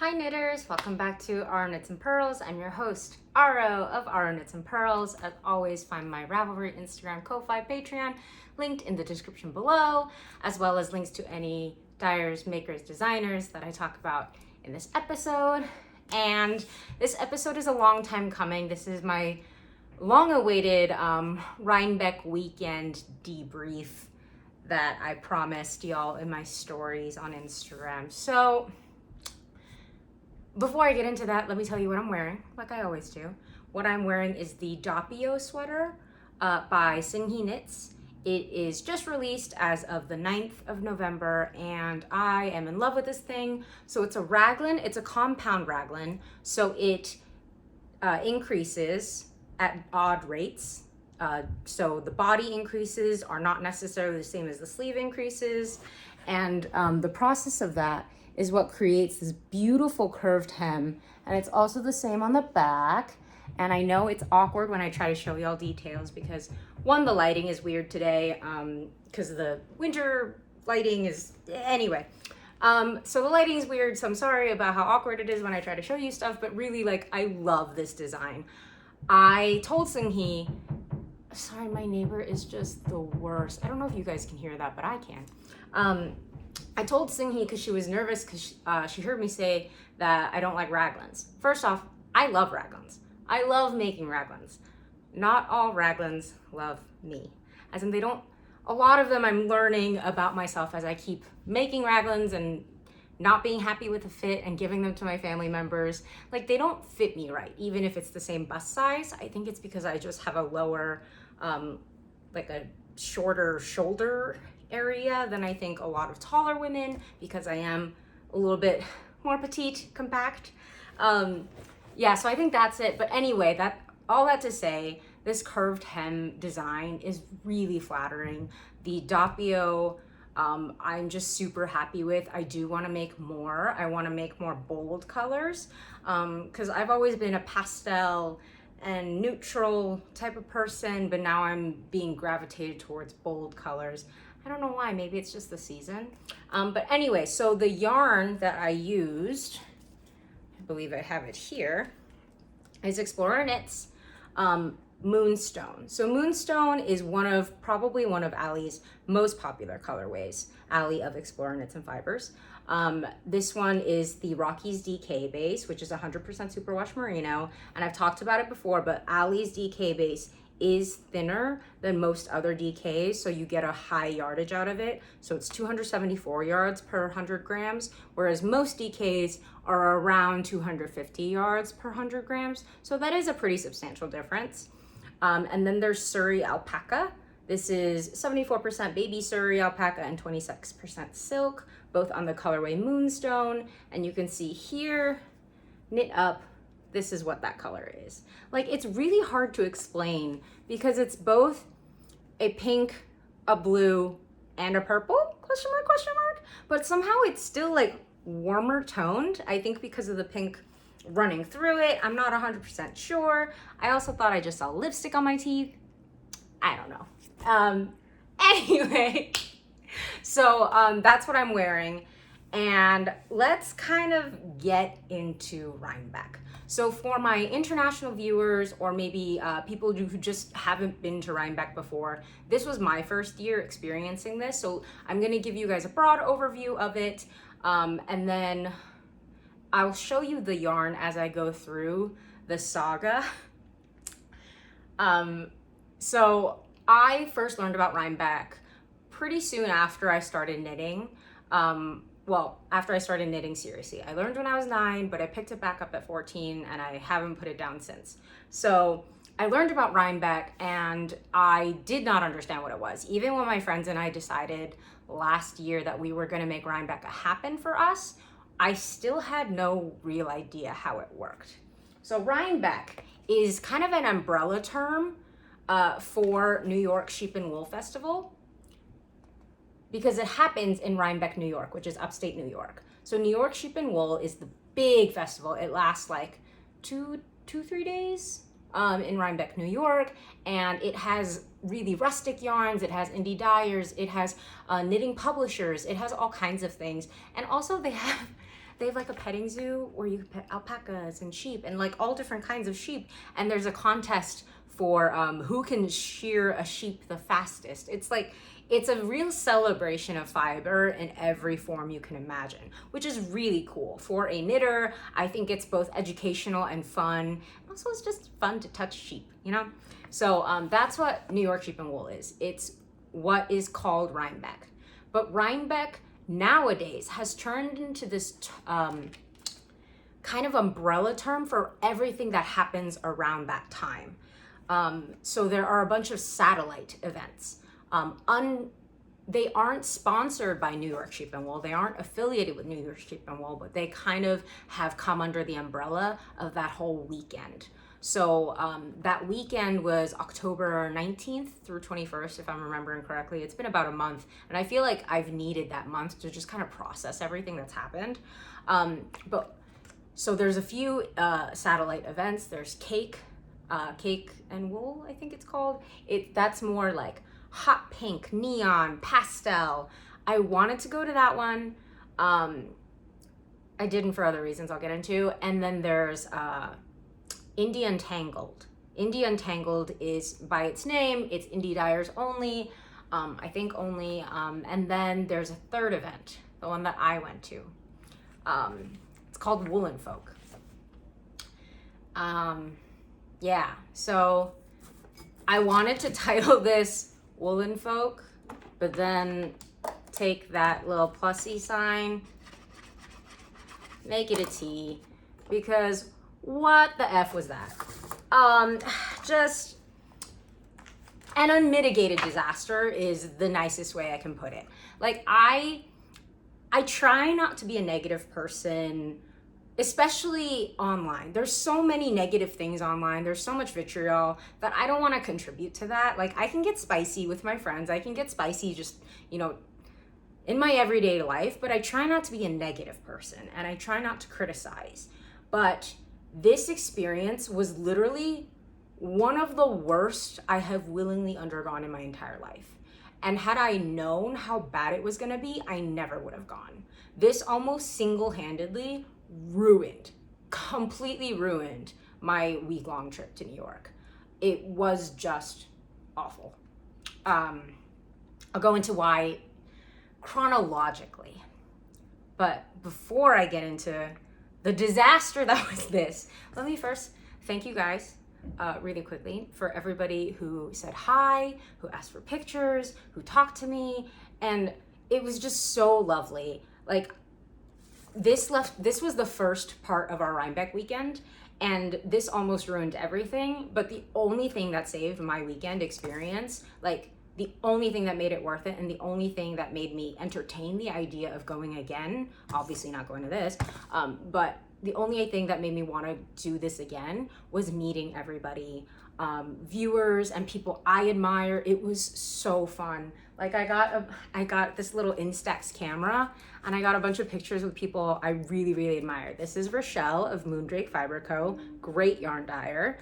Hi knitters, welcome back to Aro Knits and Purls. I'm your host, Aro of Aro Knits and Purls. As always, find my Ravelry, Instagram, Ko-Fi, Patreon linked in the description below, as well as links to any dyers, makers, designers that I talk about in this episode. And this episode is a long time coming. This is my long-awaited Rhinebeck weekend debrief that I promised y'all in my stories on Instagram. So before I get into that, let me tell you what I'm wearing, like I always do. What I'm wearing is the Doppio sweater by Seunghee Knits. It is just released as of the 9th of November, and I am in love with this thing. So it's a raglan, it's a compound raglan, so it increases at odd rates. So the body increases are not necessarily the same as the sleeve increases, and the process of that is what creates this beautiful curved hem, and it's also the same on the back. And I know it's awkward when I try to show y'all details because one, the lighting is weird today because the winter lighting is, anyway. So the lighting is weird, so I'm sorry about how awkward it is when I try to show you stuff, but really, like, I love this design. I told Seunghee, sorry, my neighbor is just the worst. I don't know if you guys can hear that, but I can. I told Seunghee because she was nervous because she heard me say that I don't like raglans. First off, I love raglans. I love making raglans. Not all raglans love me. As in they don't, a lot of them I'm learning about myself as I keep making raglans and not being happy with the fit and giving them to my family members. Like, they don't fit me right, even if it's the same bust size. I think it's because I just have a lower, like a shorter shoulder area than I think a lot of taller women, because I am a little bit more petite, compact. Yeah, so I think that's it. But anyway, all that to say, this curved hem design is really flattering. The Doppio, I'm just super happy with. I do want to make more. I want to make more bold colors because I've always been a pastel and neutral type of person, but now I'm being gravitated towards bold colors. I don't know why, maybe it's just the season. But anyway, so the yarn that I used, I believe I have it here, is Explorer Knits Moonstone. So Moonstone is probably one of Ali's most popular colorways, Ali of Explorer Knits and Fibers. This one is the Rockies DK base, which is 100% superwash merino. And I've talked about it before, but Ali's DK base is thinner than most other DKs, so you get a high yardage out of it. So it's 274 yards per 100 grams, whereas most DKs are around 250 yards per 100 grams. So that is a pretty substantial difference. And then there's Suri alpaca. This is 74% baby Suri alpaca and 26% silk, both on the colorway Moonstone. And you can see here, knit up, this is what that color is. Like, it's really hard to explain because it's both a pink, a blue, and a purple, question mark, but somehow it's still like warmer toned. I think because of the pink running through it. I'm not 100% sure. I also thought I just saw lipstick on my teeth. I don't know. Anyway, so that's what I'm wearing. And let's kind of get into Rhinebeck. So for my international viewers, or maybe people who just haven't been to Rhinebeck before, this was my first year experiencing this. So I'm gonna give you guys a broad overview of it. And then I'll show you the yarn as I go through the saga. So I first learned about Rhinebeck pretty soon after I started knitting. Well, after I started knitting seriously. I learned when I was 9, but I picked it back up at 14 and I haven't put it down since. So I learned about Rhinebeck and I did not understand what it was. Even when my friends and I decided last year that we were gonna make Rhinebeck happen for us, I still had no real idea how it worked. So Rhinebeck is kind of an umbrella term for New York Sheep and Wool Festival, because it happens in Rhinebeck, New York, which is upstate New York. So New York Sheep and Wool is the big festival. It lasts like 3 days in Rhinebeck, New York, and it has really rustic yarns, it has indie dyers, it has knitting publishers, it has all kinds of things. And also they have they have like a petting zoo where you can pet alpacas and sheep and like all different kinds of sheep. And there's a contest for who can shear a sheep the fastest. It's like, it's a real celebration of fiber in every form you can imagine, which is really cool. For a knitter, I think it's both educational and fun. Also, it's just fun to touch sheep, you know? So that's what New York Sheep and Wool is. It's what is called Rhinebeck. But Rhinebeck nowadays has turned into this kind of umbrella term for everything that happens around that time. So there are a bunch of satellite events. They aren't sponsored by New York Sheep and Wool. They aren't affiliated with New York Sheep and Wool, but they kind of have come under the umbrella of that whole weekend. So that weekend was October 19th through 21st, if I'm remembering correctly. It's been about a month, and I feel like I've needed that month to just kind of process everything that's happened. So there's a few satellite events. There's Cake and Wool, I think it's called. That's more like hot pink, neon, pastel. I wanted to go to that one. I didn't for other reasons I'll get into. And then there's India Untangled. India Untangled is, by its name, it's indie dyers only, I think only. And then there's a third event, the one that I went to. It's called Woolen Folk. Yeah, so I wanted to title this Woolen Folk, but then take that little plussy sign, make it a T, because what the F was that? Just an unmitigated disaster is the nicest way I can put it. Like, I try not to be a negative person, especially online. There's so many negative things online. There's so much vitriol that I don't want to contribute to that. Like, I can get spicy with my friends. I can get spicy just, you know, in my everyday life, but I try not to be a negative person and I try not to criticize. But this experience was literally one of the worst I have willingly undergone in my entire life. And had I known how bad it was gonna be, I never would have gone. This almost single-handedly completely ruined my week-long trip to New York. It was just awful. I'll go into why chronologically. But before I get into the disaster that was this, let me first thank you guys really quickly for everybody who said hi, who asked for pictures, who talked to me, and it was just so lovely. Like, this was the first part of our Rhinebeck weekend, and this almost ruined everything, but the only thing that saved my weekend experience, like the only thing that made it worth it and the only thing that made me entertain the idea of going again, obviously not going to this, but the only thing that made me want to do this again was meeting everybody, viewers and people I admire. It was so fun. Like, I got this little Instax camera and I got a bunch of pictures with people I really, really admire. This is Rochelle of Newburgh Yarn Co, great yarn dyer.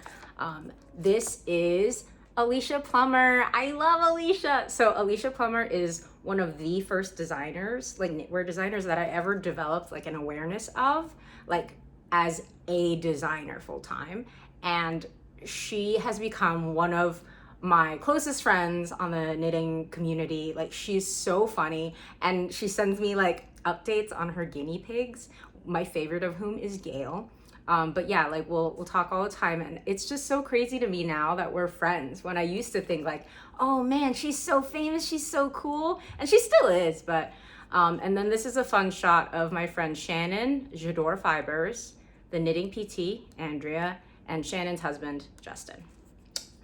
This is Alicia Plummer. I love Alicia. So Alicia Plummer is one of the first designers, like knitwear designers, that I ever developed like an awareness of, like as a designer full time. And she has become one of my closest friends on the knitting community. Like, she's so funny, and she sends me like updates on her guinea pigs, my favorite of whom is Gail. But yeah, like we'll talk all the time, and it's just so crazy to me now that we're friends, when I used to think like, oh man, she's so famous, she's so cool, and she still is. But and then this is a fun shot of my friend Shannon, Jadore Fibers, the knitting PT, Andrea, and Shannon's husband, Justin.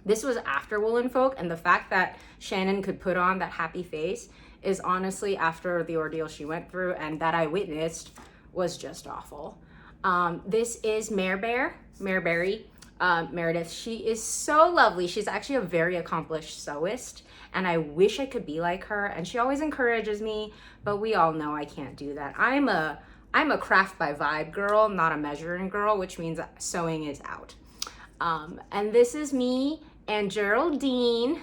This was after Woolen Folk, and the fact that Shannon could put on that happy face is honestly after the ordeal she went through and that I witnessed was just awful. This is Meredith. She is so lovely. She's actually a very accomplished sewist, and I wish I could be like her, and she always encourages me, but we all know I can't do that. I'm a craft by vibe girl, not a measuring girl, which means sewing is out. And this is me and Geraldine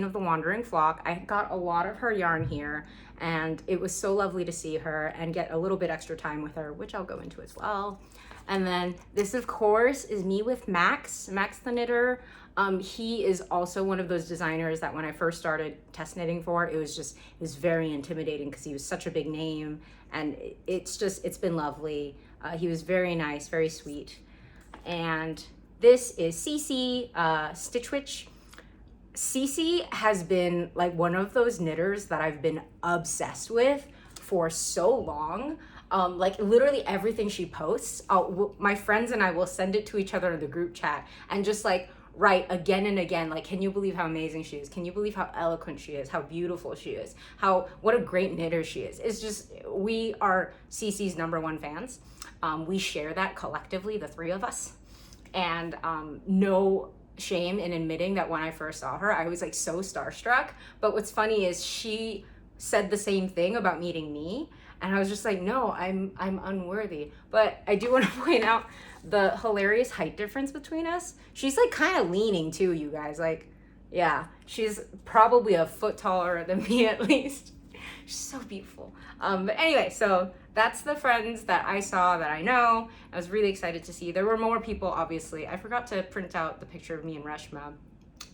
of the Wandering Flock. I got a lot of her yarn here, And it was so lovely to see her and get a little bit extra time with her, which I'll go into as well. And then this, of course, is me with Max the knitter. He is also one of those designers that when I first started test knitting for, it was very intimidating because he was such a big name, and it's been lovely. He was very nice, very sweet. And this is Cece, Stitch Witch. Cece has been like one of those knitters that I've been obsessed with for so long. Like literally everything she posts, my friends and I will send it to each other in the group chat and just like write again and again, like, can you believe how amazing she is? Can you believe how eloquent she is? How beautiful she is? What a great knitter she is. It's just, we are Cece's #1 fans. We share that collectively, the three of us. And no shame in admitting that when I first saw her, I was like so starstruck. But what's funny is she said the same thing about meeting me. And I was just like, no, I'm unworthy. But I do want to point out the hilarious height difference between us. She's like kind of leaning too, you guys. Like, yeah, she's probably a foot taller than me at least. She's so beautiful. But anyway, so that's the friends that I saw that I know. I was really excited to see. There were more people, obviously. I forgot to print out the picture of me and Reshma.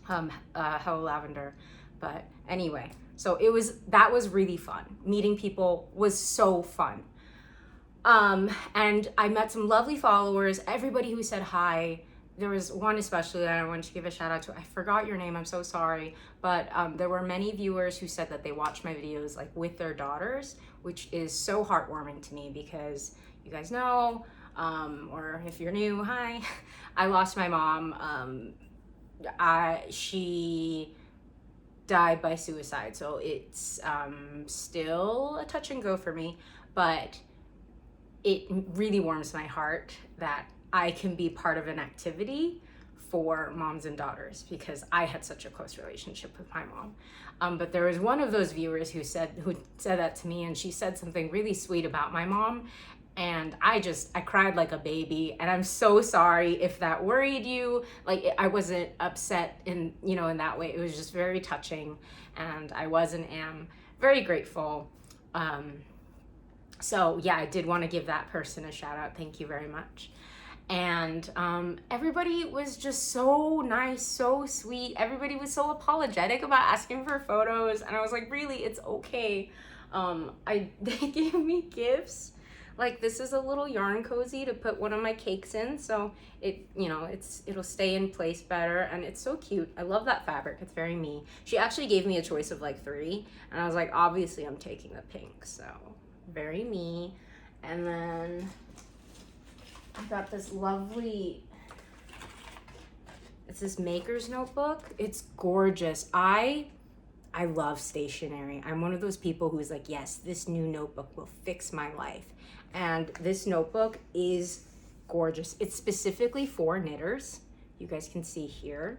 Hello Lavender. But anyway, so that was really fun. Meeting people was so fun. And I met some lovely followers, everybody who said hi. There was one especially that I wanted to give a shout out to. I forgot your name, I'm so sorry. But there were many viewers who said that they watched my videos like with their daughters, which is so heartwarming to me because you guys know, or if you're new, hi. I lost my mom. She died by suicide, so it's still a touch and go for me, but it really warms my heart that I can be part of an activity for moms and daughters because I had such a close relationship with my mom. But there was one of those viewers who said that to me, and she said something really sweet about my mom, and I cried like a baby, and I'm so sorry if that worried you. Like, I wasn't upset in that way. It was just very touching, and I was and am very grateful. So yeah, I did want to give that person a shout out. Thank you very much. And everybody was just so nice, so sweet. Everybody was so apologetic about asking for photos, and I was like, really, it's okay. They gave me gifts. Like, this is a little yarn cozy to put one of my cakes in, so it'll stay in place better, and it's so cute. I love that fabric. It's very me. She actually gave me a choice of like 3, and I was like, obviously I'm taking the pink, so very me. And then I got this lovely, it's this maker's notebook. It's gorgeous. I love stationery. I'm one of those people who's like, yes, this new notebook will fix my life. And this notebook is gorgeous. It's specifically for knitters. You guys can see here.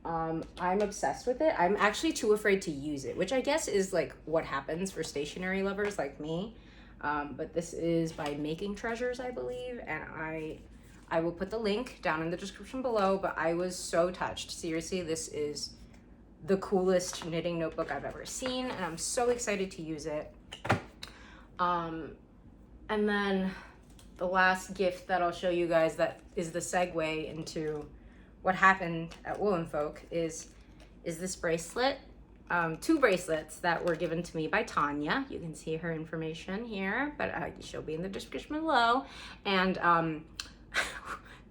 I'm obsessed with it. I'm actually too afraid to use it, which I guess is like what happens for stationery lovers like me. But this is by Making Treasures, I believe. And I will put the link down in the description below, but I was so touched. Seriously, this is the coolest knitting notebook I've ever seen, and I'm so excited to use it. And then the last gift that I'll show you guys that is the segue into what happened at Woolen Folk is this bracelet. 2 bracelets that were given to me by Tania. You can see her information here, but she'll be in the description below. And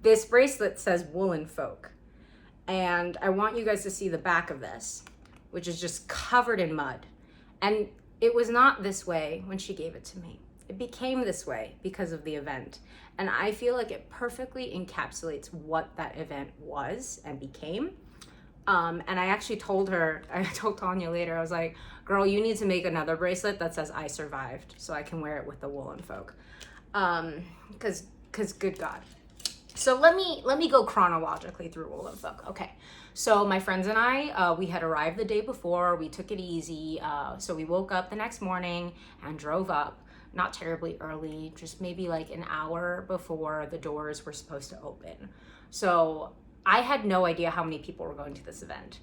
this bracelet says Woolen Folk. And I want you guys to see the back of this, which is just covered in mud. And it was not this way when she gave it to me. It became this way because of the event. And I feel like it perfectly encapsulates what that event was and became. And I actually told Tania later, I was like, girl, you need to make another bracelet that says I survived so I can wear it with the Woolen Folk. Cause good God. So let me go chronologically through Woolen Folk. Okay, so my friends and I, we had arrived the day before. We took it easy. So we woke up the next morning and drove up, not terribly early, just maybe like an hour before the doors were supposed to open. So I had no idea how many people were going to this event.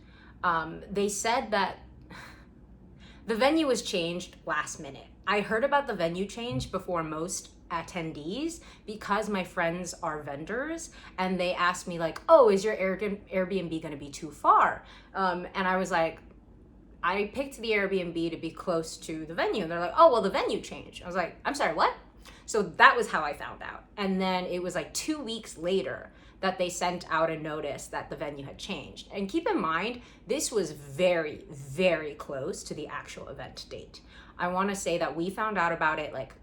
They said that The venue was changed last minute. I heard about the venue change before most attendees because my friends are vendors, and they asked me like, oh, is your Airbnb going to be too far? And I was like, I picked the Airbnb to be close to the venue. And they're like, oh, well, the venue changed. I was like, I'm sorry, what? So that was how I found out. And then it was like 2 weeks later that they sent out a notice that the venue had changed. And keep in mind, this was very, very close to the actual event date. I want to say that we found out about it like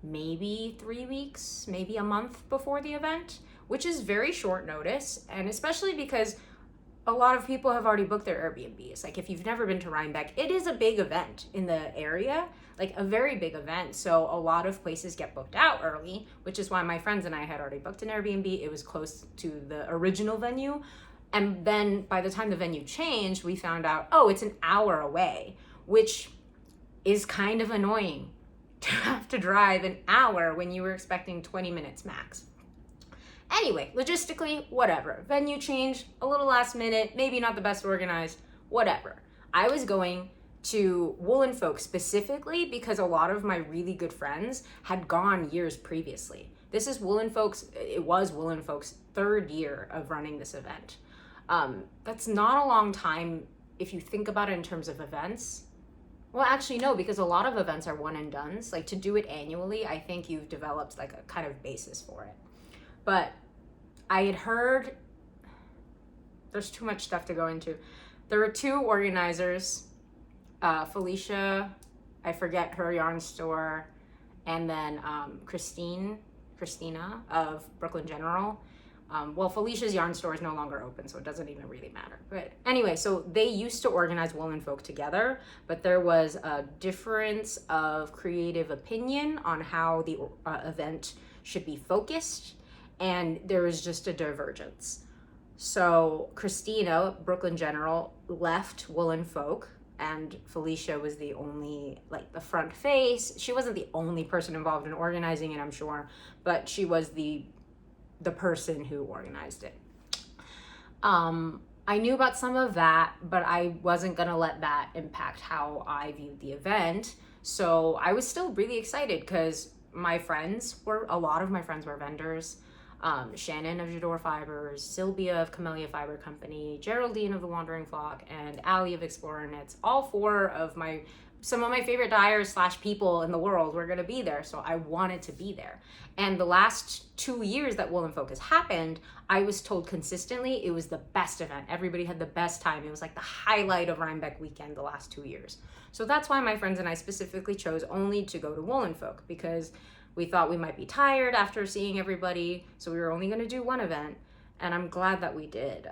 maybe 3 weeks, maybe a month before the event, which is very short notice. And especially because a lot of people have already booked their Airbnbs. Like if you've never been to Rhinebeck, it is a big event in the area, like a very big event. So a lot of places get booked out early, which is why my friends and I had already booked an Airbnb. It was close to the original venue. And then by the time the venue changed, we found out, oh, it's an hour away, which is kind of annoying to have to drive an hour when you were expecting 20 minutes max. Anyway, logistically, whatever. Venue change, a little last minute, maybe not the best organized, whatever. I was going to Woolen Folk specifically because a lot of my really good friends had gone years previously. This is Woolen Folk's, it was Woolen Folk's third year of running this event. That's not a long time if you think about it in terms of events. Well, actually, no, because a lot of events are one and dones. Like to do it annually, I think you've developed like a kind of basis for it. But I had heard, there's too much stuff to go into. There were two organizers, Felicia, I forget her yarn store, and then Christina of Brooklyn General. Well, Felicia's yarn store is no longer open, so it doesn't even really matter. But anyway, so they used to organize Woolen Folk together, but there was a difference of creative opinion on how the event should be focused. And there was just a divergence. So Christina, Brooklyn General, left Woolen Folk, and Felicia was the only, like the front face. She wasn't the only person involved in organizing it, I'm sure, but she was the person who organized it. I knew about some of that, but I wasn't gonna let that impact how I viewed the event. So I was still really excited because a lot of my friends were vendors. Shannon of Jadore Fibers, Sylvia of Camellia Fiber Company, Geraldine of the Wandering Flock, and Allie of Explorer Knits. All four of some of my favorite dyers / people in the world were going to be there, so I wanted to be there. And the last 2 years that Woolen Folk has happened, I was told consistently it was the best event. Everybody had the best time. It was like the highlight of Rhinebeck weekend the last 2 years. So that's why my friends and I specifically chose only to go to Woolen Folk, because we thought we might be tired after seeing everybody, so we were only going to do one event, and I'm glad that we did.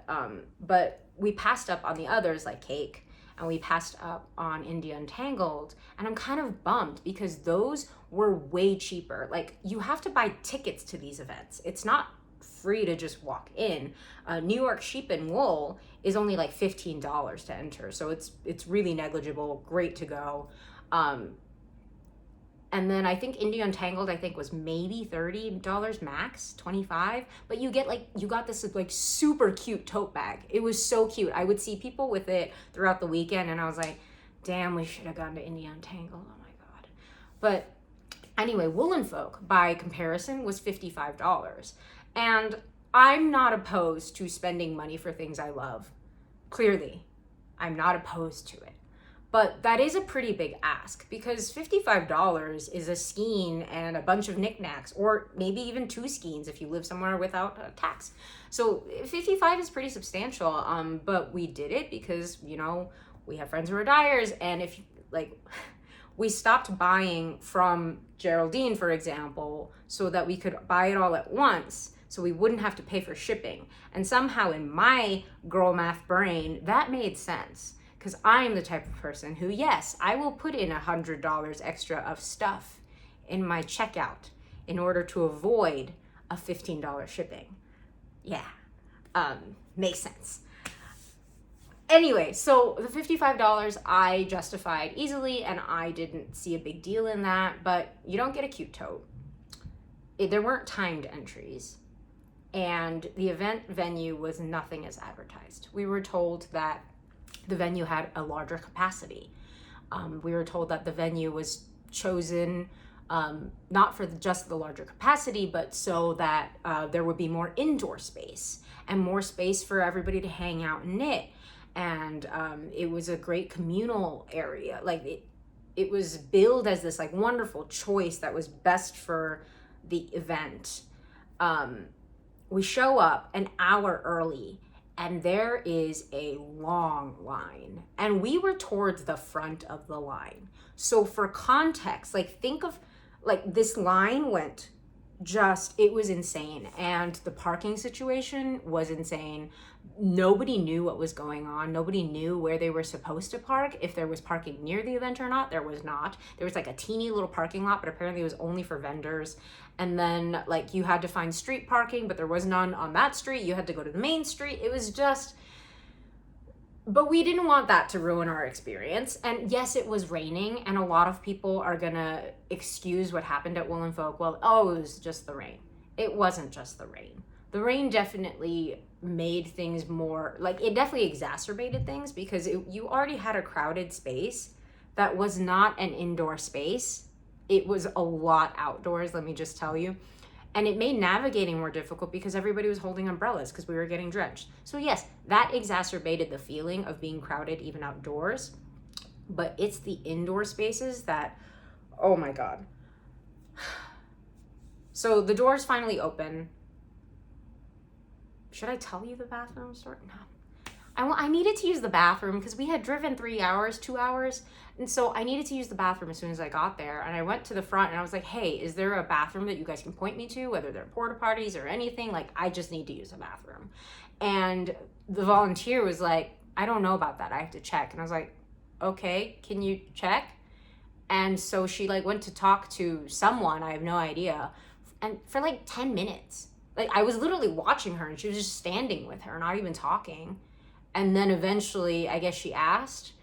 But we passed up on the others like Cake, and we passed up on India Untangled, and I'm kind of bummed because those were way cheaper. Like, you have to buy tickets to these events. It's not free to just walk in. New York Sheep and Wool is only like $15 to enter, so it's really negligible, great to go. And then I think India Untangled, was maybe $30 max, 25. But you got this like super cute tote bag. It was so cute. I would see people with it throughout the weekend, and I was like, damn, we should have gone to India Untangled. Oh my God. But anyway, Woolen Folk, by comparison, was $55. And I'm not opposed to spending money for things I love. Clearly, I'm not opposed to it. But that is a pretty big ask because $55 is a skein and a bunch of knickknacks, or maybe even 2 skeins if you live somewhere without tax. So $55 is pretty substantial, but we did it because, we have friends who are dyers, and we stopped buying from Geraldine, for example, so that we could buy it all at once, so we wouldn't have to pay for shipping. And somehow in my girl math brain, that made sense. Because I am the type of person who, yes, I will put in $100 extra of stuff in my checkout in order to avoid a $15 shipping. Yeah, makes sense. Anyway, so the $55 I justified easily, and I didn't see a big deal in that, but you don't get a cute tote. There weren't timed entries, and the event venue was nothing as advertised. We were told that the venue had a larger capacity. We were told that the venue was chosen not for just the larger capacity, but so that there would be more indoor space and more space for everybody to hang out and knit. And it was a great communal area. Like it was billed as this like wonderful choice that was best for the event. We show up an hour early and there is a long line, and we were towards the front of the line. So for context, like think of like this line went just, it was insane. And the parking situation was insane. Nobody knew what was going on. Nobody knew where they were supposed to park. If there was parking near the event or not, there was not. There was like a teeny little parking lot, but apparently it was only for vendors. And then like you had to find street parking, but there was none on that street. You had to go to the main street. It was just, but we didn't want that to ruin our experience. And yes, it was raining, and a lot of people are gonna excuse what happened at Woolen Folk. Well, oh, it was just the rain. It wasn't just the rain. The rain definitely made things more, like it definitely exacerbated things, because you already had a crowded space that was not an indoor space. It was a lot outdoors, let me just tell you. And it made navigating more difficult because everybody was holding umbrellas because we were getting drenched. So yes, that exacerbated the feeling of being crowded even outdoors. But it's the indoor spaces that, oh my God. So the doors finally open. Should I tell you the bathroom story? No. I needed to use the bathroom because we had driven 2 hours. And so I needed to use the bathroom as soon as I got there. And I went to the front and I was like, hey, is there a bathroom that you guys can point me to? Whether they're porta potties or anything, like I just need to use a bathroom. And the volunteer was like, I don't know about that. I have to check. And I was like, okay, can you check? And so she like went to talk to someone, I have no idea. And for like 10 minutes, like I was literally watching her and she was just standing with her, not even talking. And then eventually, I guess she asked,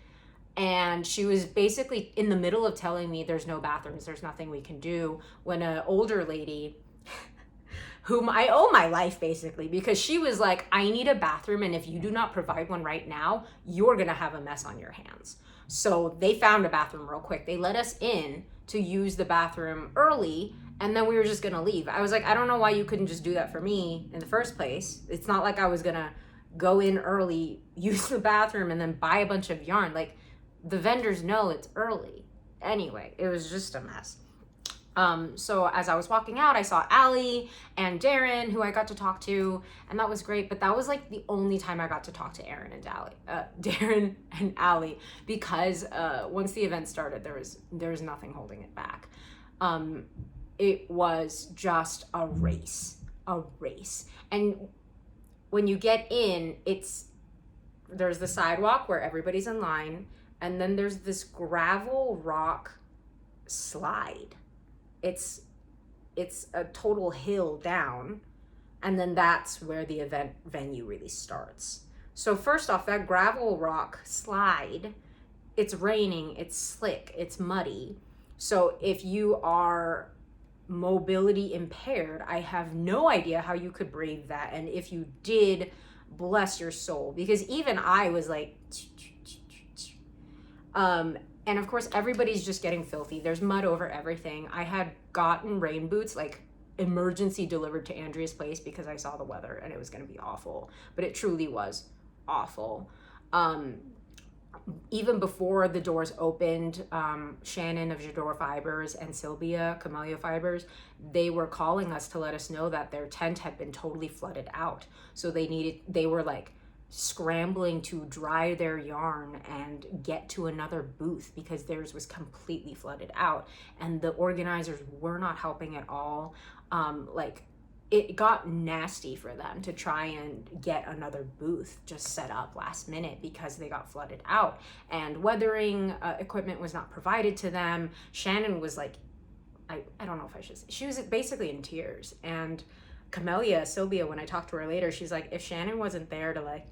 and she was basically in the middle of telling me there's no bathrooms, there's nothing we can do, when an older lady, whom I owe my life basically, because she was like, I need a bathroom, and if you do not provide one right now, you're gonna have a mess on your hands. So they found a bathroom real quick. They let us in to use the bathroom early, and then we were just gonna leave. I was like, I don't know why you couldn't just do that for me in the first place. It's not like I was gonna go in early, use the bathroom, and then buy a bunch of yarn. Like, the vendors know it's early. Anyway, it was just a mess. So as I was walking out, I saw Allie and Darren, who I got to talk to, and that was great. But that was like the only time I got to talk to Darren and Allie, because once the event started, there was nothing holding it back. It was just a race. And when you get in, there's the sidewalk where everybody's in line, and then there's this gravel rock slide. It's a total hill down, and then that's where the event venue really starts. So first off, that gravel rock slide, it's raining, it's slick, it's muddy. So if you are mobility impaired, I have no idea how you could brave that. And if you did, bless your soul, because even I was like, and of course everybody's just getting filthy. There's mud over everything. I had gotten rain boots, like emergency delivered to Andrea's place, because I saw the weather and it was going to be awful, but it truly was awful. Even before the doors opened, Shannon of Jadore Fibers and Sylvia, Camellia Fibers, they were calling us to let us know that their tent had been totally flooded out. So they were like scrambling to dry their yarn and get to another booth because theirs was completely flooded out. And the organizers were not helping at all. It got nasty for them to try and get another booth just set up last minute because they got flooded out, and weathering equipment was not provided to them. Shannon was like, I don't know if I should say, she was basically in tears. And Camellia, Sylvia, when I talked to her later, she's like, if Shannon wasn't there to like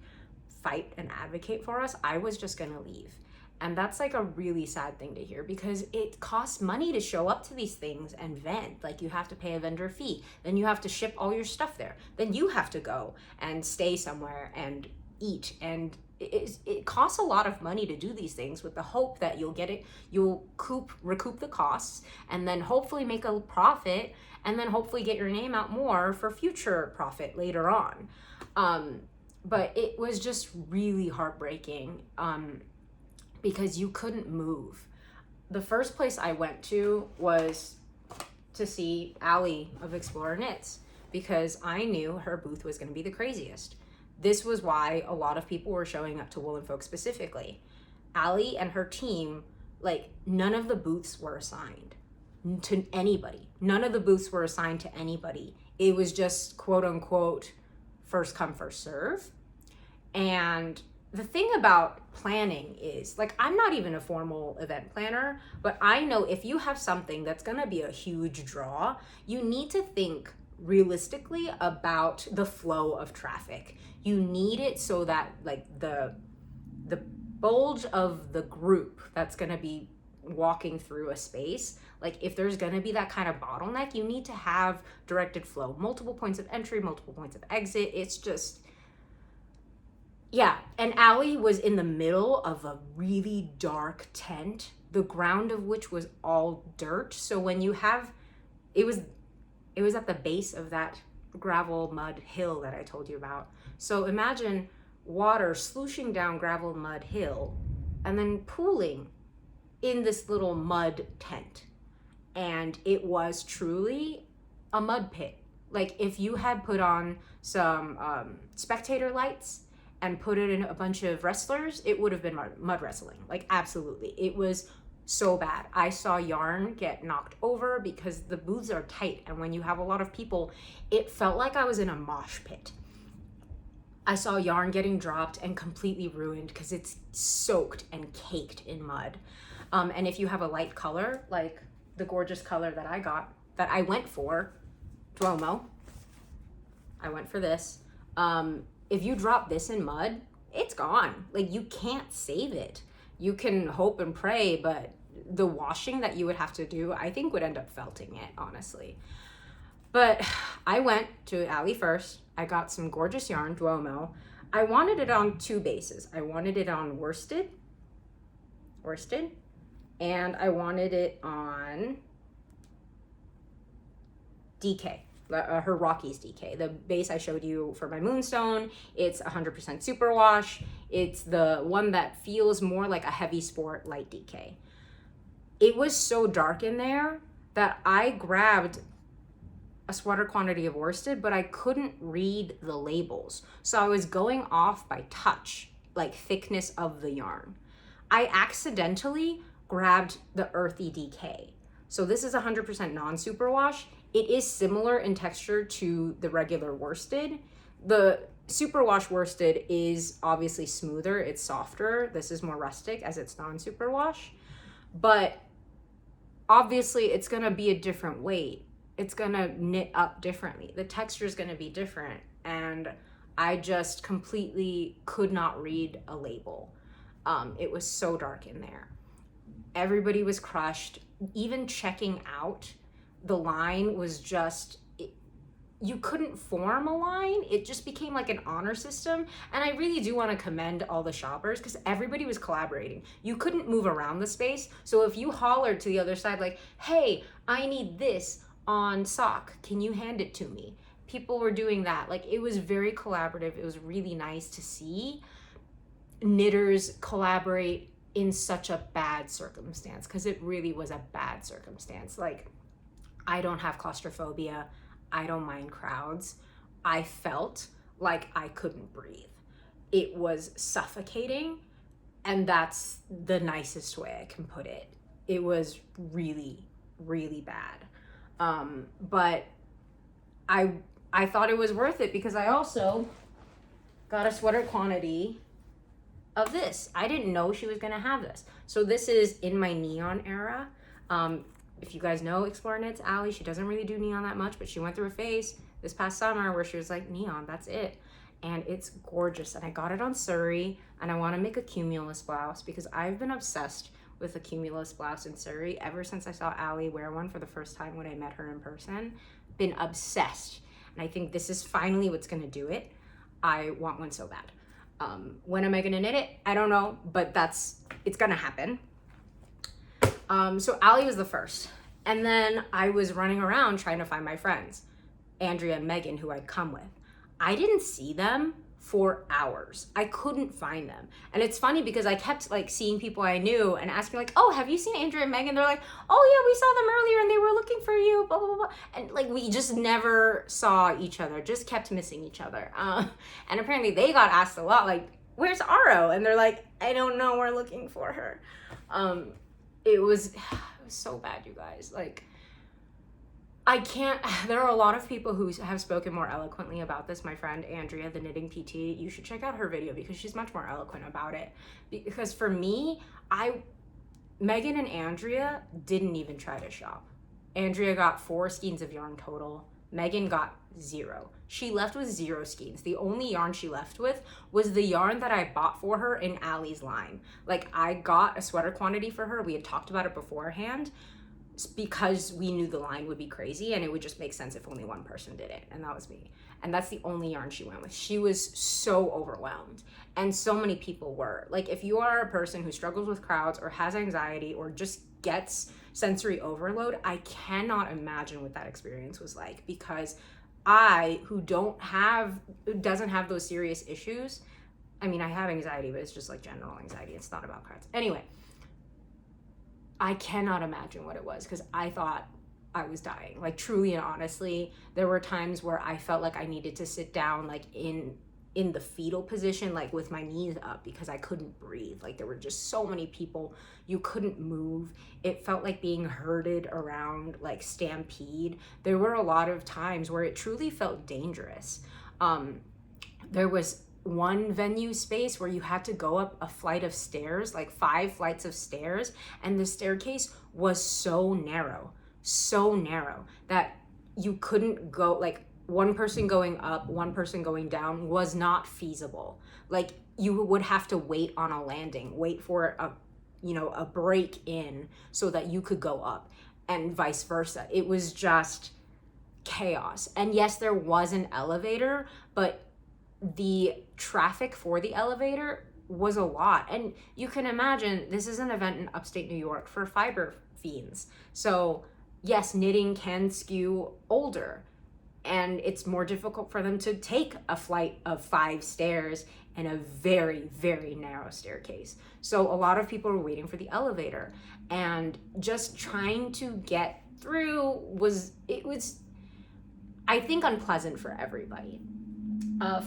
fight and advocate for us, I was just gonna leave. And that's like a really sad thing to hear, because it costs money to show up to these things and vent. Like, you have to pay a vendor fee, then you have to ship all your stuff there, then you have to go and stay somewhere and eat, and it costs a lot of money to do these things with the hope that you'll recoup the costs, and then hopefully make a profit, and then hopefully get your name out more for future profit later on. But it was just really heartbreaking, because you couldn't move. The first place I went to was to see Allie of Explorer Knits, because I knew her booth was going to be the craziest. This was why a lot of people were showing up to Woolen Folk specifically. Allie and her team, like, none of the booths were assigned to anybody. None of the booths were assigned to anybody. It was just quote unquote first come, first serve. And the thing about planning is, like, I'm not even a formal event planner, but I know if you have something that's gonna be a huge draw, you need to think realistically about the flow of traffic. You need it so that, like, the bulge of the group that's going to be walking through a space, like, if there's going to be that kind of bottleneck, you need to have directed flow, multiple points of entry, multiple points of exit. It's just, yeah. And Allie was in the middle of a really dark tent, the ground of which was all dirt. So when you have, it was at the base of that gravel mud hill that I told you about. So imagine water slooshing down gravel mud hill and then pooling in this little mud tent. And it was truly a mud pit. Like, if you had put on some spectator lights and put it in a bunch of wrestlers, it would have been mud wrestling. Like, absolutely. It was so bad. I saw yarn get knocked over because the booths are tight, and when you have a lot of people, it felt like I was in a mosh pit. I saw yarn getting dropped and completely ruined because it's soaked and caked in mud. And if you have a light color, like the gorgeous color that I got, that I went for, Duomo, I went for this. If you drop this in mud, it's gone. Like, you can't save it. You can hope and pray, but the washing that you would have to do, I think, would end up felting it, honestly. But I went to Allie first. I got some gorgeous yarn, Duomo. I wanted it on two bases. I wanted it on worsted, and I wanted it on DK, her Rockies DK. The base I showed you for my Moonstone, it's 100% superwash. It's the one that feels more like a heavy sport light DK. It was so dark in there that I grabbed a sweater quantity of worsted, but I couldn't read the labels. So I was going off by touch, like thickness of the yarn. I accidentally grabbed the earthy DK. So this is 100% non-superwash. It is similar in texture to the regular worsted. The superwash worsted is obviously smoother, it's softer. This is more rustic as it's non-superwash. But obviously it's gonna be a different weight. It's gonna knit up differently. The texture is gonna be different. And I just completely could not read a label. It was so dark in there. Everybody was crushed. Even checking out, the line was just, you couldn't form a line. It just became like an honor system. And I really do want to commend all the shoppers because everybody was collaborating. You couldn't move around the space. So if you hollered to the other side, like, hey, I need this on sock, can you hand it to me? People were doing that. Like, it was very collaborative. It was really nice to see knitters collaborate in such a bad circumstance, because it really was a bad circumstance. Like, I don't have claustrophobia. I don't mind crowds. I felt like I couldn't breathe. It was suffocating, and that's the nicest way I can put it. It was really, really bad. But I thought it was worth it because I also got a sweater quantity of this. I didn't know she was gonna have this. So this is in my neon era. If you guys know Explorer Knits Allie, she doesn't really do neon that much, but she went through a phase this past summer where she was like, neon, that's it. And it's gorgeous. And I got it on Suri, and I wanna make a cumulus blouse because I've been obsessed with a cumulus blouse in Suri ever since I saw Allie wear one for the first time when I met her in person. Been obsessed. And I think this is finally what's gonna do it. I want one so bad. When am I gonna knit it? I don't know, but it's gonna happen. So Allie was the first. And then I was running around trying to find my friends, Andrea and Megan, who I'd come with. I didn't see them for hours. I couldn't find them. And it's funny because I kept like seeing people I knew and asking like, oh, have you seen Andrea and Megan? They're like, oh yeah, we saw them earlier and they were looking for you, blah, blah, blah. And like, we just never saw each other, just kept missing each other. And apparently they got asked a lot, like, where's Aro? And they're like, I don't know, we're looking for her. It was so bad, you guys. Like, I can't, there are a lot of people who have spoken more eloquently about this. My friend Andrea, the knitting PT, you should check out her video because she's much more eloquent about it. Because for me, Megan and Andrea didn't even try to shop. Andrea got 4 skeins of yarn total. Megan got 0. She left with 0 skeins. The only yarn she left with was the yarn that I bought for her in Allie's line. Like, I got a sweater quantity for her. We had talked about it beforehand, because we knew the line would be crazy and it would just make sense if only one person did it, and that was me. And that's the only yarn she went with. She was so overwhelmed, and so many people were. Like, if you are a person who struggles with crowds or has anxiety or just gets sensory overload, I cannot imagine what that experience was like, because who doesn't have those serious issues, I mean, I have anxiety, but it's just like general anxiety. It's not about crowds. Anyway, I cannot imagine what it was, because I thought I was dying. Like, truly and honestly, there were times where I felt like I needed to sit down, like in the fetal position, like with my knees up, because I couldn't breathe. Like, there were just so many people, you couldn't move. It felt like being herded around, like stampede. There were a lot of times where it truly felt dangerous. There was one venue space where you had to go up a flight of stairs, like 5 flights of stairs, and the staircase was so narrow that you couldn't go, like, one person going up, one person going down was not feasible. Like, you would have to wait on a landing, wait for a break in so that you could go up, and vice versa. It was just chaos. And yes, there was an elevator, but the traffic for the elevator was a lot. And you can imagine, this is an event in upstate New York for fiber fiends. So yes, knitting can skew older, and it's more difficult for them to take a flight of 5 stairs and a very, very narrow staircase. So a lot of people were waiting for the elevator, and just trying to get through was I think, unpleasant for everybody.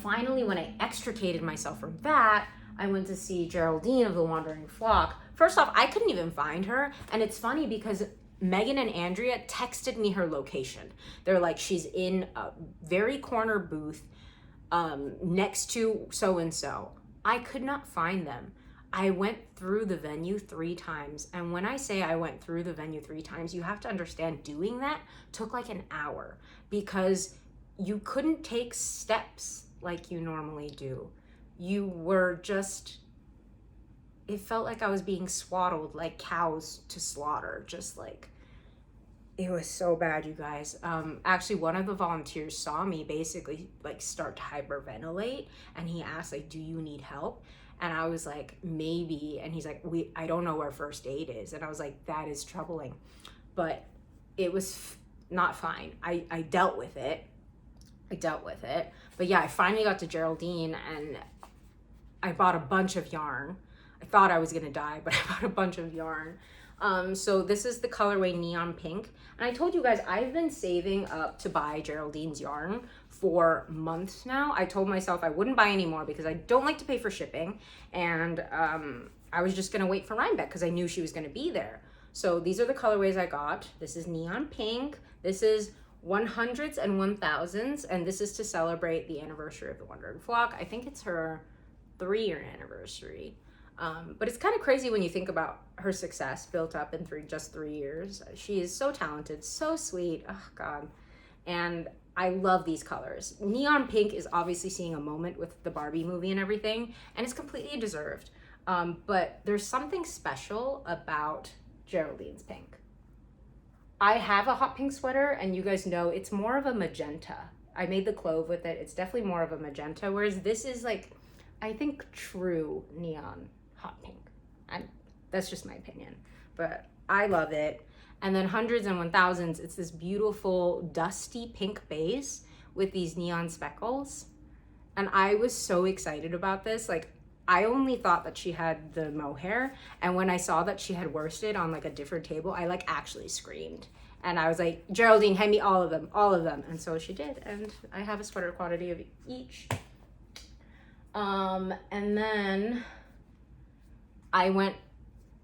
Finally, when I extricated myself from that, I went to see Geraldine of the Wandering Flock. First off, I couldn't even find her. And it's funny because Megan and Andrea texted me her location. They're like, she's in a very corner booth next to so-and-so. I could not find them. I went through the venue 3 times. And when I say I went through the venue 3 times, you have to understand doing that took like an hour, because you couldn't take steps like you normally do. You were just, it felt like I was being swaddled like cows to slaughter. Just like, it was so bad, you guys. Actually, one of the volunteers saw me basically like start to hyperventilate, and he asked, like, do you need help? And I was like, maybe. And he's like, I don't know where first aid is. And I was like, that is troubling. But it was not fine. I dealt with it. But yeah, I finally got to Geraldine, and I bought a bunch of yarn. I thought I was gonna die, but I bought a bunch of yarn. So this is the colorway Neon Pink. And I told you guys, I've been saving up to buy Geraldine's yarn for months now. I told myself I wouldn't buy any more because I don't like to pay for shipping. And I was just gonna wait for Rybeck because I knew she was gonna be there. So these are the colorways I got. This is Neon Pink. This is 100s and 1000s, and this is to celebrate the anniversary of the Wandering Flock. I think it's her 3-year anniversary. But it's kind of crazy when you think about her success built up in just 3 years. She is so talented, so sweet. Oh God. And I love these colors. Neon Pink is obviously seeing a moment with the Barbie movie and everything, and it's completely deserved. But there's something special about Geraldine's pink. I have a hot pink sweater, and you guys know it's more of a magenta. I made the clove with it. It's definitely more of a magenta, whereas this is like I think, true neon hot pink. And that's just my opinion, but I love it. And then hundreds and 1000s, it's this beautiful dusty pink base with these neon speckles. And I was so excited about this. Like, I only thought that she had the mohair, and when I saw that she had worsted on like a different table, I like actually screamed. And I was like, Geraldine, hand me all of them, all of them. And so she did, and I have a sweater quantity of each. And then I went,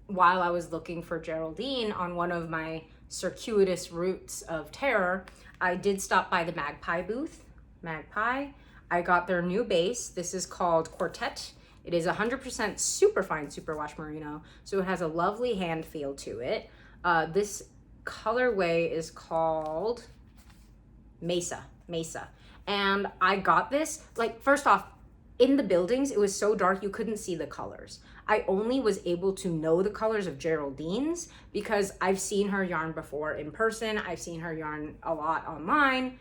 while I was looking for Geraldine on one of my circuitous routes of terror, I did stop by the Magpie booth. Magpie. I got their new base. This is called Quartet. It is 100% superfine superwash merino, so it has a lovely hand feel to it. This colorway is called Mesa. And I got this, like, first off, in the buildings, it was so dark you couldn't see the colors. I only was able to know the colors of Geraldine's because I've seen her yarn before in person. I've seen her yarn a lot online.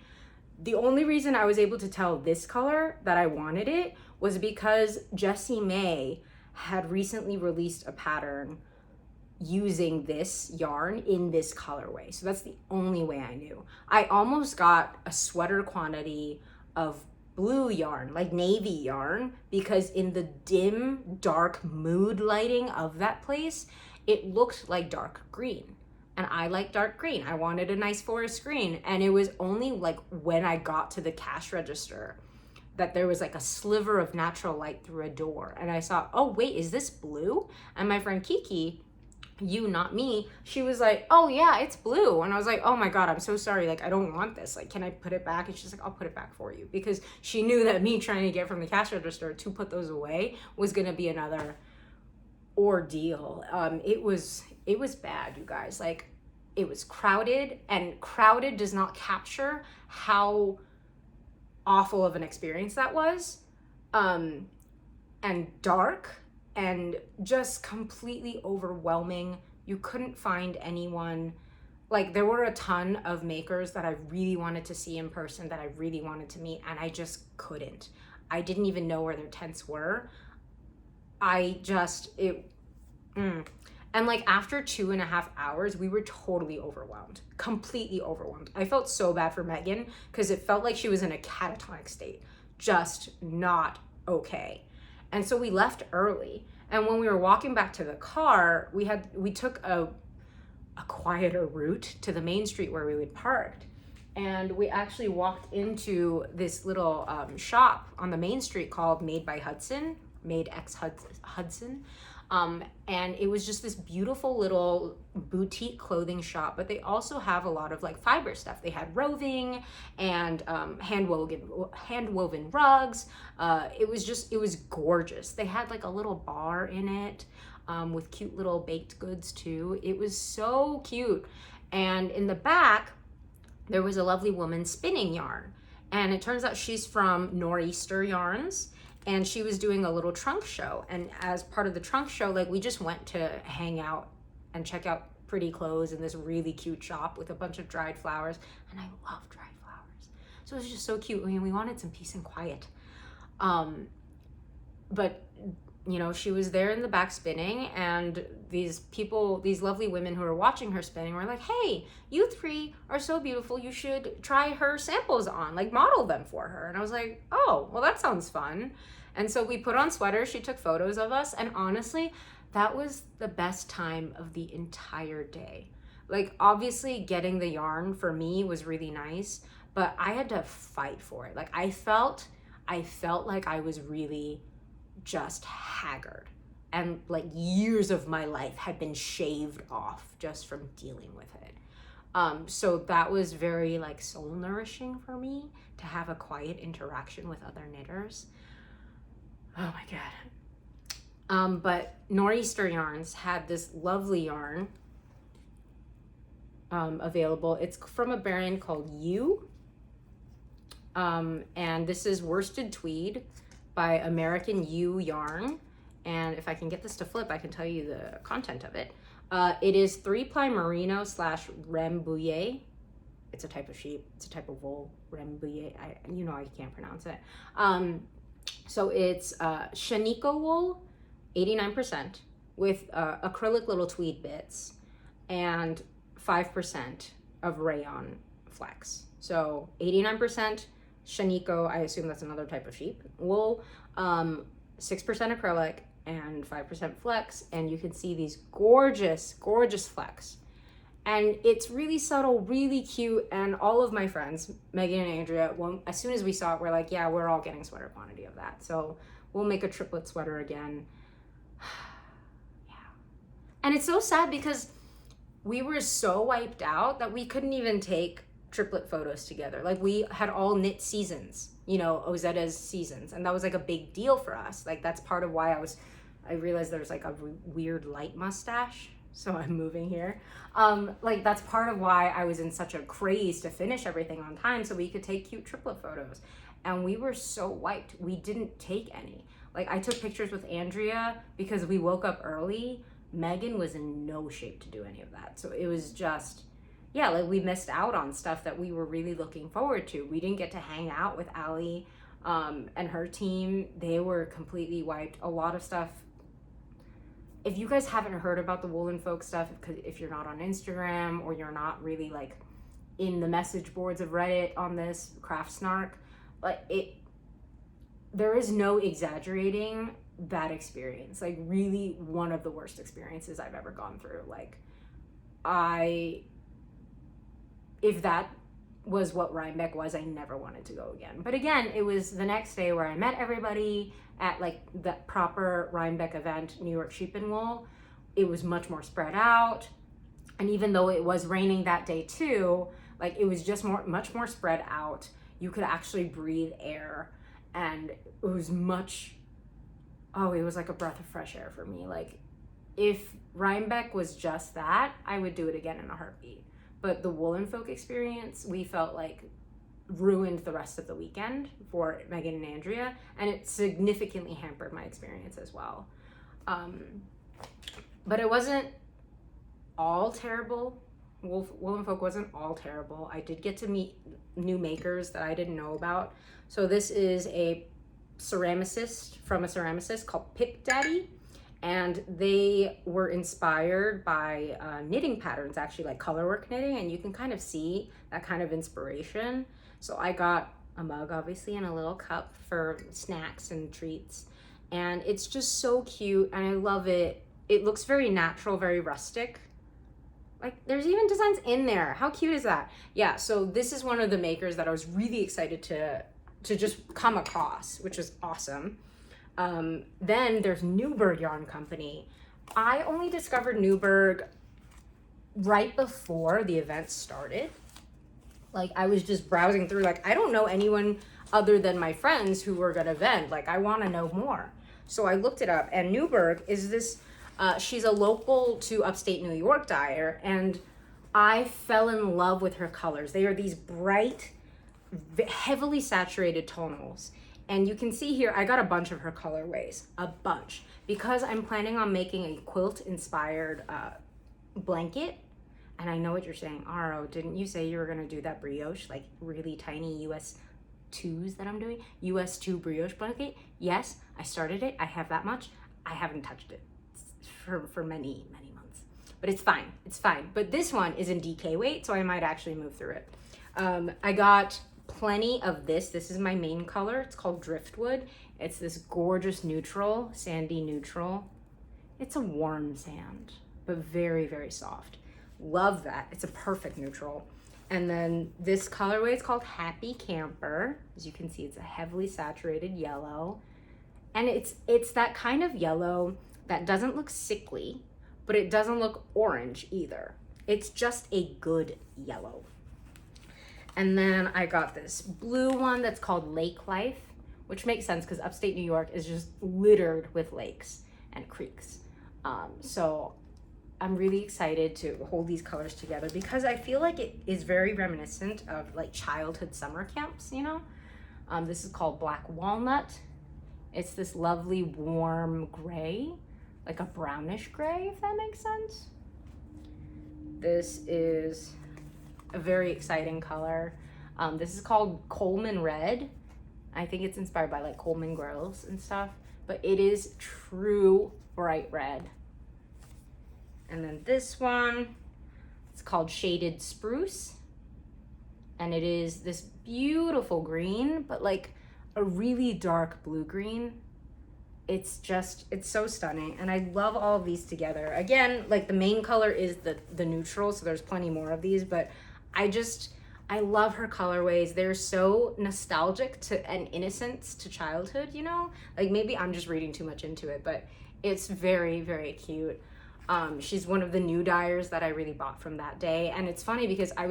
The only reason I was able to tell this color that I wanted it was because Jessie May had recently released a pattern using this yarn in this colorway. So that's the only way I knew. I almost got a sweater quantity of blue yarn, like navy yarn, because in the dim, dark mood lighting of that place, it looked like dark green. And I like dark green. I wanted a nice forest green. And it was only like when I got to the cash register that there was like a sliver of natural light through a door. And I saw, oh wait, is this blue? And my friend Kiki, you, not me, she was like, oh yeah, it's blue. And I was like, oh my God, I'm so sorry. Like, I don't want this. Like, can I put it back? And she's like, I'll put it back for you. Because she knew that me trying to get from the cash register to put those away was gonna be another ordeal. It was bad, you guys. Like, it was crowded, and crowded does not capture how awful of an experience that was. And dark, and just completely overwhelming. You couldn't find anyone. Like, there were a ton of makers that I really wanted to see in person, that I really wanted to meet, and I just couldn't. I didn't even know where their tents were. And like after 2.5 hours, we were totally overwhelmed, completely overwhelmed. I felt so bad for Megan because it felt like she was in a catatonic state, just not okay. And so we left early. And when we were walking back to the car, we took a quieter route to the main street where we would parked. And we actually walked into this little shop on the main street called Made by Hudson, Made X Hudson. And it was just this beautiful little boutique clothing shop, but they also have a lot of like fiber stuff. They had roving and hand woven rugs. It was gorgeous. They had like a little bar in it with cute little baked goods too. It was so cute. And in the back, there was a lovely woman spinning yarn. And it turns out she's from Nor'easter Yarns. And she was doing a little trunk show. And as part of the trunk show, like, we just went to hang out and check out pretty clothes in this really cute shop with a bunch of dried flowers. And I love dried flowers. So it was just so cute. I mean, we wanted some peace and quiet. But, you know, she was there in the back spinning, and these lovely women who were watching her spinning were like, hey, you three are so beautiful. You should try her samples on, like model them for her. And I was like, oh, well, that sounds fun. And so we put on sweaters, she took photos of us, and honestly, that was the best time of the entire day. Like, obviously getting the yarn for me was really nice, but I had to fight for it. Like, I felt like I was really just haggard, and like years of my life had been shaved off just from dealing with it. So that was very like soul nourishing for me to have a quiet interaction with other knitters. Oh my God. But Nor'easter Yarns had this lovely yarn available. It's from a brand called Ewe. And this is worsted tweed by American Ewe Yarn. And if I can get this to flip, I can tell you the content of it. It is 3-ply merino / Rambouillet. It's a type of sheep. It's a type of wool, Rambouillet. I can't pronounce it. So it's Shaniko wool, 89%, with acrylic little tweed bits, and 5% of rayon flex. So 89% Shaniko, I assume that's another type of sheep, wool, 6% acrylic, and 5% flex. And you can see these gorgeous, gorgeous flecks. And it's really subtle, really cute. And all of my friends, Megan and Andrea, as soon as we saw it, we're like, yeah, we're all getting sweater quantity of that. So we'll make a triplet sweater again. Yeah. And it's so sad because we were so wiped out that we couldn't even take triplet photos together. Like, we had all knit seasons, you know, Ozetta's seasons. And that was like a big deal for us. Like, that's part of why I realized there's like a weird light mustache. So I'm moving here. Like, that's part of why I was in such a craze to finish everything on time so we could take cute triplet photos. And we were so wiped. We didn't take any. Like, I took pictures with Andrea because we woke up early. Megan was in no shape to do any of that. So it was just, yeah, like, we missed out on stuff that we were really looking forward to. We didn't get to hang out with Allie and her team. They were completely wiped. A lot of stuff. If you guys haven't heard about the Woolen folk stuff, if you're not on Instagram or you're not really like in the message boards of Reddit on this craft snark, like, there is no exaggerating that experience. Like, really one of the worst experiences I've ever gone through. Like, if that was what Rhinebeck was, I never wanted to go again. But again, it was the next day where I met everybody at like the proper Rhinebeck event, New York Sheep and Wool. It was much more spread out. And even though it was raining that day too, like, it was just much more spread out. You could actually breathe air, and it was it was like a breath of fresh air for me. Like, if Rhinebeck was just that, I would do it again in a heartbeat. But the Woolen folk experience, we felt like, ruined the rest of the weekend for Megan and Andrea, and it significantly hampered my experience as well. But it wasn't all terrible. Woolen folk wasn't all terrible. I did get to meet new makers that I didn't know about. So this is a ceramicist from a ceramicist called Pick Daddy. And they were inspired by knitting patterns, actually, like colorwork knitting, and you can kind of see that kind of inspiration. So I got a mug, obviously, and a little cup for snacks and treats. And it's just so cute, and I love it. It looks very natural, very rustic. Like, there's even designs in there. How cute is that? Yeah, so this is one of the makers that I was really excited to just come across, which is awesome. Then there's Newburgh Yarn Company. I only discovered Newburgh right before the event started. Like, I was just browsing through, like, I don't know anyone other than my friends who were gonna vend. Like, I wanna know more. So I looked it up, and Newburgh is this, she's a local to upstate New York dyer, and I fell in love with her colors. They are these bright, heavily saturated tonals. And you can see here, I got a bunch of her colorways, a bunch, because I'm planning on making a quilt-inspired blanket. And I know what you're saying, Aro, didn't you say you were gonna do that brioche, like really tiny US 2s that I'm doing? US 2 brioche blanket? Yes, I started it, I have that much. I haven't touched it for many, many months. But it's fine, it's fine. But this one is in DK weight, so I might actually move through it. I got plenty of this. This is my main color. It's called Driftwood. It's this gorgeous neutral, sandy neutral. It's a warm sand, but very, very soft. Love that. It's a perfect neutral. And then this colorway is called Happy Camper. As you can see, it's a heavily saturated yellow. And it's that kind of yellow that doesn't look sickly, but it doesn't look orange either. It's just a good yellow. And then I got this blue one that's called Lake Life, which makes sense because upstate New York is just littered with lakes and creeks. So I'm really excited to hold these colors together because I feel like it is very reminiscent of like childhood summer camps, you know? This is called Black Walnut. It's this lovely warm gray, like a brownish gray, if that makes sense. This is a very exciting color. This is called Coleman Red. I think it's inspired by like Coleman grills and stuff, but it is true bright red. And then this one, it's called Shaded Spruce. And it is this beautiful green, but like a really dark blue green. It's so stunning. And I love all of these together. Again, like the main color is the neutral, so there's plenty more of these, but I love her colorways. They're so nostalgic to and innocence to childhood, you know? Like maybe I'm just reading too much into it, but it's very, very cute. She's one of the new dyers that I really bought from that day. And it's funny because I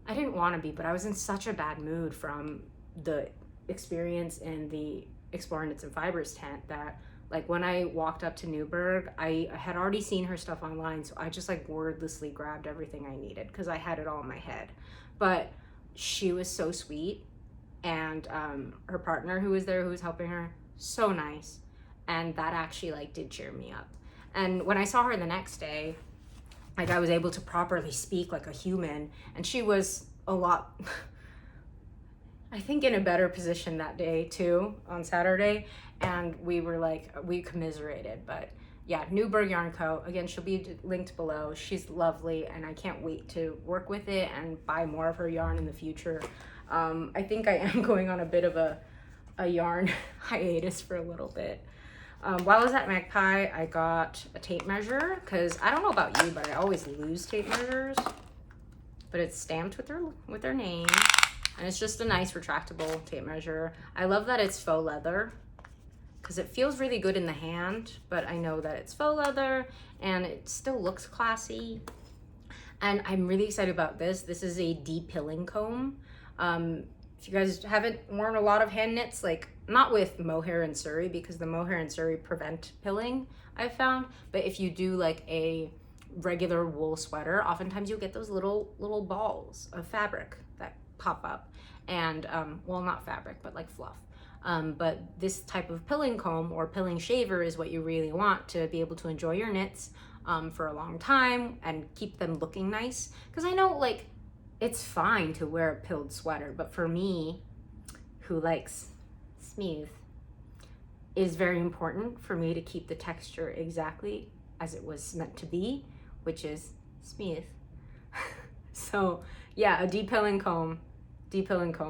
didn't want to be, but I was in such a bad mood from the experience in the Explore Knits and Fibers tent that like when I walked up to Newburgh, I had already seen her stuff online, so I just like wordlessly grabbed everything I needed because I had it all in my head. But she was so sweet, and her partner who was there, who was helping her, so nice, and that actually like did cheer me up. And when I saw her the next day, like I was able to properly speak like a human, and she was a lot I think in a better position that day too, on Saturday, and we commiserated. But yeah, Newburgh Yarn Co. Again, she'll be linked below. She's lovely, and I can't wait to work with it and buy more of her yarn in the future. I think I am going on a bit of a yarn hiatus for a little bit. While I was at Magpie, I got a tape measure, because I don't know about you, but I always lose tape measures. But it's stamped with their name. And it's just a nice retractable tape measure. I love that it's faux leather because it feels really good in the hand, but I know that it's faux leather and it still looks classy. And I'm really excited about this. This is a de-pilling comb. If you guys haven't worn a lot of hand knits, like not with mohair and Suri, because the mohair and Suri prevent pilling, I've found. But if you do like a regular wool sweater, oftentimes you'll get those little balls of fabric that pop up, and well, not fabric, but like fluff. But this type of pilling comb or pilling shaver is what you really want to be able to enjoy your knits for a long time and keep them looking nice. Because I know like it's fine to wear a pilled sweater, but for me, who likes smooth, it is very important for me to keep the texture exactly as it was meant to be, which is smooth. So yeah, a de-pilling comb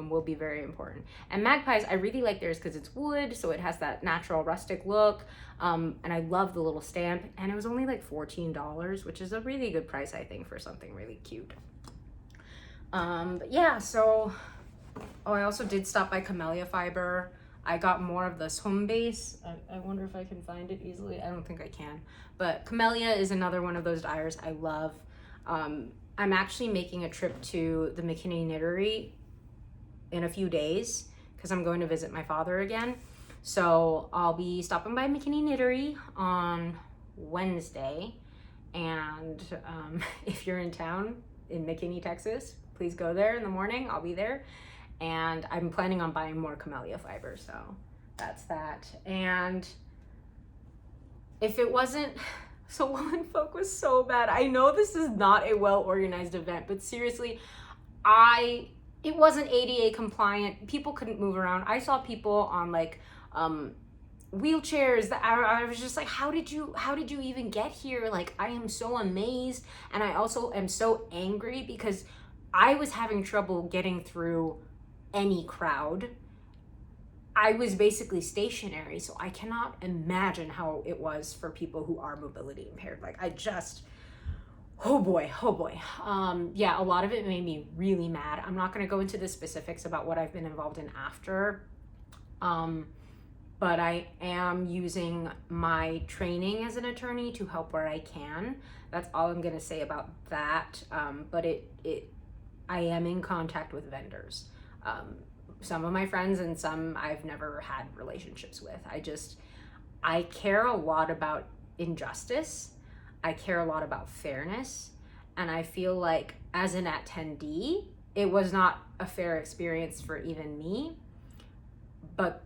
will be very important. And Magpies, I really like theirs because it's wood, so it has that natural rustic look. And I love the little stamp, and it was only like $14, which is a really good price, I think, for something really cute. But yeah, so, I also did stop by Camellia Fiber. I got more of this home base. I wonder if I can find it easily. I don't think I can. But Camellia is another one of those dyers I love. I'm actually making a trip to the McKinney Knittery in a few days because I'm going to visit my father again. So I'll be stopping by McKinney Knittery on Wednesday. And if you're in town in McKinney, Texas, please go there in the morning. I'll be there. And I'm planning on buying more Camellia Fibers, so that's that. And if it wasn't, so Woolen Folk was so bad. I know this is not a well-organized event, but seriously, it wasn't ADA compliant. People couldn't move around. I saw people on like wheelchairs that I was just like, how did you even get here? Like, I am so amazed. And I also am so angry because I was having trouble getting through any crowd. I was basically stationary, so I cannot imagine how it was for people who are mobility impaired. Like, oh boy. Yeah, a lot of it made me really mad. I'm not going to go into the specifics about what I've been involved in after, but I am using my training as an attorney to help where I can. That's all I'm going to say about that. But I am in contact with vendors. Some of my friends and some I've never had relationships with. I care a lot about injustice. I care a lot about fairness. And I feel like as an attendee, it was not a fair experience for even me. But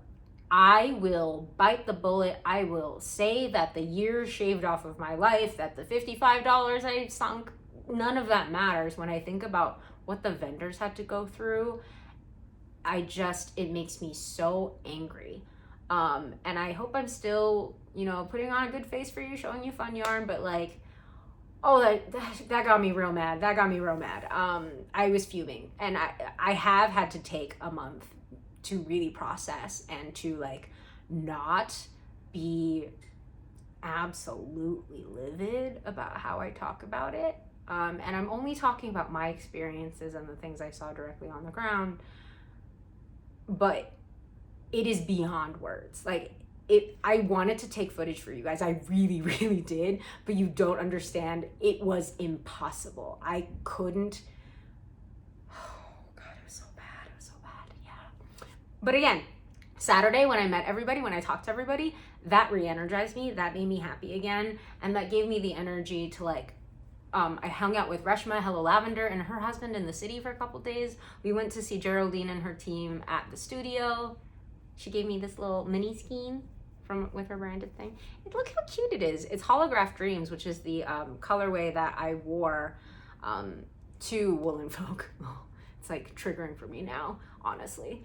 I will bite the bullet. I will say that the years shaved off of my life, that the $55 I sunk, none of that matters when I think about what the vendors had to go through it makes me so angry. And I hope I'm still, you know, putting on a good face for you, showing you fun yarn, but like, oh, that got me real mad. That got me real mad. I was fuming, and I have had to take a month to really process and to like not be absolutely livid about how I talk about it. And I'm only talking about my experiences and the things I saw directly on the ground, but it is beyond words. Like, I wanted to take footage for you guys. I really, really did, but you don't understand. It was impossible. I couldn't. Oh God, it was so bad. It was so bad. Yeah. But again, Saturday when I met everybody, when I talked to everybody, that re-energized me. That made me happy again. And that gave me the energy to like, I hung out with Reshma, Hello Lavender, and her husband in the city for a couple days. We went to see Geraldine and her team at the studio. She gave me this little mini skein with her branded thing. Look how cute it is. It's Holograph Dreams, which is the colorway that I wore to Woolen Folk. It's like triggering for me now, honestly.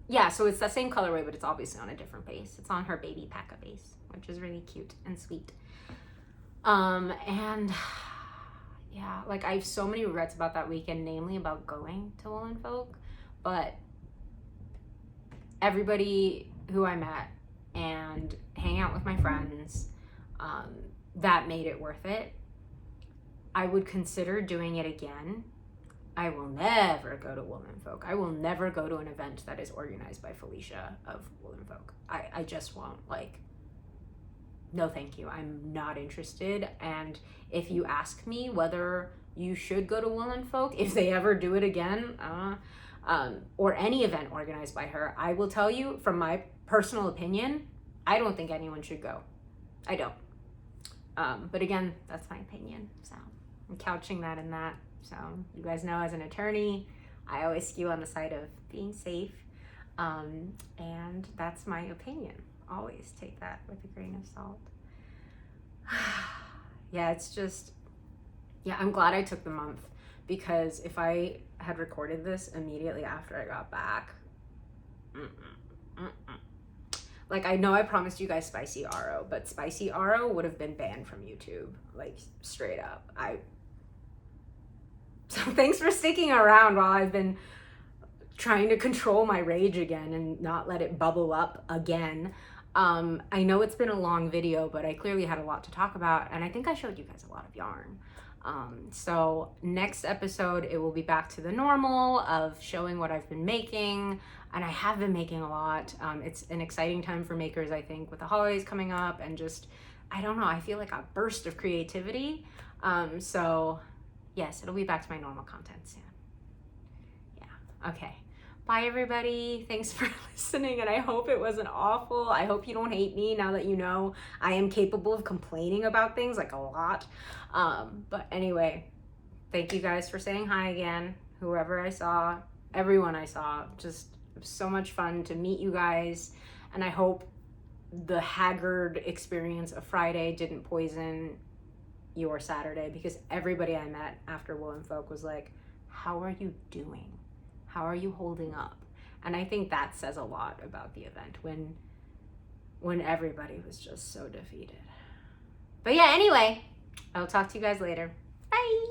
Yeah, so it's the same colorway, but it's obviously on a different base. It's on her baby Paka base, which is really cute and sweet. And yeah, like I have so many regrets about that weekend, namely about going to Woolen Folk, but everybody who I met and hang out with my friends, that made it worth it. I would consider doing it again. I will never go to Woolen Folk. I will never go to an event that is organized by Felicia of Woolen Folk. I just won't. Like, no thank you. I'm not interested. And if you ask me whether you should go to Woolen Folk, if they ever do it again, or any event organized by her, I will tell you from my personal opinion, I don't think anyone should go. I don't. But again, that's my opinion. So I'm couching that in that. So you guys know, as an attorney, I always skew on the side of being safe. And that's my opinion. Always take that with a grain of salt. Yeah, it's just, yeah, I'm glad I took the month, because if I had recorded this immediately after I got back, like, I know I promised you guys spicy RO, but spicy RO would have been banned from YouTube, like straight up. So thanks for sticking around while I've been trying to control my rage again and not let it bubble up again. I know it's been a long video, but I clearly had a lot to talk about, and I think I showed you guys a lot of yarn. So next episode, it will be back to the normal of showing what I've been making, and I have been making a lot. It's an exciting time for makers, I think, with the holidays coming up, and just, I don't know, I feel like a burst of creativity. So yes, it'll be back to my normal content soon. Yeah, okay. Bye everybody. Thanks for listening, and I hope it wasn't awful. I hope you don't hate me now that you know I am capable of complaining about things, like, a lot. But anyway, thank you guys for saying hi again. Whoever I saw, everyone I saw, just, it was so much fun to meet you guys, and I hope the haggard experience of Friday didn't poison your Saturday, because everybody I met after Woolen Folk was like, how are you doing? How are you holding up? And I think that says a lot about the event, when everybody was just so defeated. But yeah, anyway, I'll talk to you guys later. Bye.